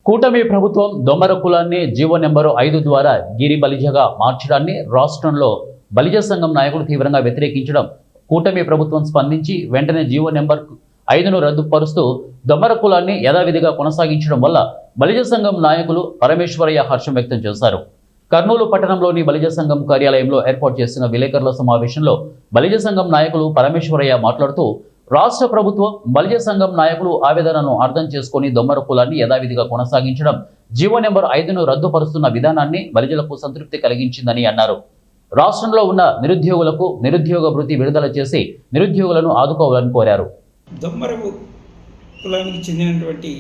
కూటమి ప్రభుత్వం దొమ్మర కులాన్ని జీవో నెంబరు 5 ద్వారా గిరి బలిజగా మార్చడాన్ని రాష్ట్రంలో బలిజ సంఘం నాయకులు తీవ్రంగా వ్యతిరేకించడం, కూటమి ప్రభుత్వం స్పందించి వెంటనే జీవో నెంబర్ 5ను రద్దుపరుస్తూ దొమ్మర కులాన్ని యథావిధిగా కొనసాగించడం వల్ల బలిజ సంఘం నాయకులు పరమేశ్వరయ్య హర్షం వ్యక్తం చేశారు. కర్నూలు పట్టణంలోని బలిజ సంఘం కార్యాలయంలో ఏర్పాటు చేసిన విలేకరుల సమావేశంలో బలిజ సంఘం నాయకులు పరమేశ్వరయ్య మాట్లాడుతూ, రాష్ట్ర ప్రభుత్వం బలిజ సంఘం నాయకులు ఆవేదనను అర్థం చేసుకుని దొమ్మర కులాన్ని యథావిధిగా కొనసాగించడం, జీవో నెంబర్ 5ను రద్దుపరుస్తున్న విధానాన్ని బలిజలకు సంతృప్తి కలిగించిందని అన్నారు. రాష్ట్రంలో ఉన్న నిరుద్యోగులకు నిరుద్యోగ భృతి విడుదల చేసి నిరుద్యోగులను ఆదుకోవాలని కోరారు. దొమ్మర కులానికి చెందినటువంటి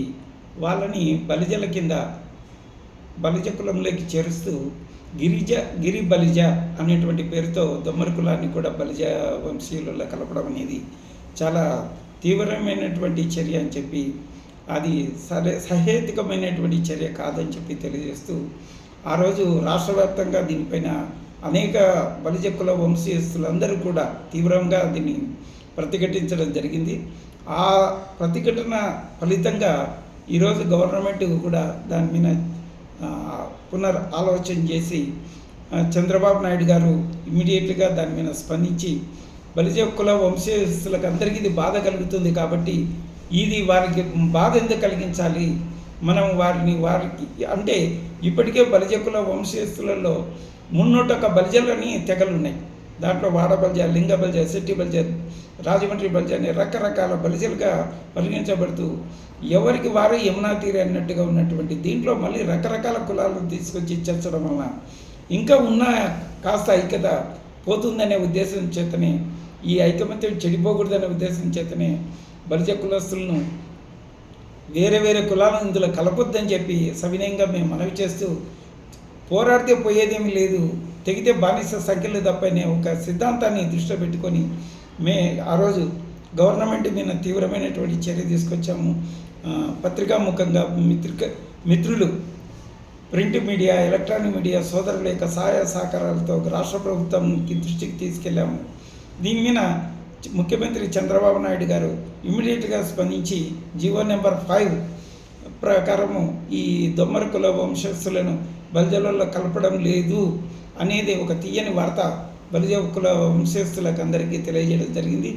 వాళ్ళని బలిజల కింద బలిజ కులంలోకి చేరుస్తూ గిరి బలిజ అనేటువంటి పేరుతో దొమ్మర కులాన్ని కూడా బలిజ వంశీయులలో కలపడం అనేది చాలా తీవ్రమైనటువంటి చర్య అని చెప్పి, అది సహేతుకమైనటువంటి చర్య కాదని చెప్పి తెలియజేస్తూ, ఆ రోజు రాష్ట్ర వ్యాప్తంగా దీనిపైన అనేక బలిజ కుల వంశీయస్తులందరూ కూడా తీవ్రంగా దీన్ని ప్రతిఘటించడం జరిగింది. ఆ ప్రతిఘటన ఫలితంగా ఈరోజు గవర్నమెంట్ కూడా దాని మీద ఆలోచన చేసి చంద్రబాబు నాయుడు గారు ఇమ్మీడియట్గా దాని మీద స్పందించి, బలిజ కుల వంశస్థులకు అందరికీ ఇది బాధ కలుగుతుంది కాబట్టి ఇది వారికి బాధ ఎందుకు కలిగించాలి, మనం వారికి అంటే ఇప్పటికే బలిజ కుల వంశస్థులలో 301 బలిజలని తెగలున్నాయి. దాంట్లో వాడ బలిజ, లింగ బలిజ, శెట్టి బలిజ, రాజమండ్రి బలిజ అనే రకరకాల బలిజలుగా పరిగణించబడుతూ ఎవరికి వారు యమునా తీరే అన్నట్టుగా ఉన్నటువంటి దీంట్లో మళ్ళీ రకరకాల కులాలను తీసుకొచ్చి చేర్చడం వలన ఇంకా ఉన్న కాస్త ఐక్యత పోతుందనే ఉద్దేశం చేతనే, ఈ ఐకమత్యం చెడిపోకూడదనే ఉద్దేశం చేతనే బలిజ కులస్తులను వేరే వేరే కులాలను ఇందులో కలపొద్దని చెప్పి సవినయంగా మేము మనవి చేస్తూ, పోరాడితే పోయేదేమీ లేదు, తెగితే బానిస సంఖ్యలు తప్పనే ఒక సిద్ధాంతాన్ని దృష్టిలో పెట్టుకొని ఆ రోజు గవర్నమెంట్ మీద తీవ్రమైనటువంటి చర్య తీసుకొచ్చాము. పత్రికాముఖంగా మిత్రులు, ప్రింట్ మీడియా, ఎలక్ట్రానిక్ మీడియా సోదరుల యొక్క సహాయ సహకారాలతో రాష్ట్ర ప్రభుత్వంకి దృష్టికి తీసుకెళ్ళాము. దీని మీద ముఖ్యమంత్రి చంద్రబాబు నాయుడు గారు ఇమ్మీడియట్గా స్పందించి జీవో నెంబర్ 5 ప్రకారము ఈ దొమ్మర కుల వంశస్థులను బలిజలలో కలపడం లేదు అనేది ఒక తీయని వార్త బలిజ కుల వంశస్థులకు అందరికీ తెలియజేయడం జరిగింది.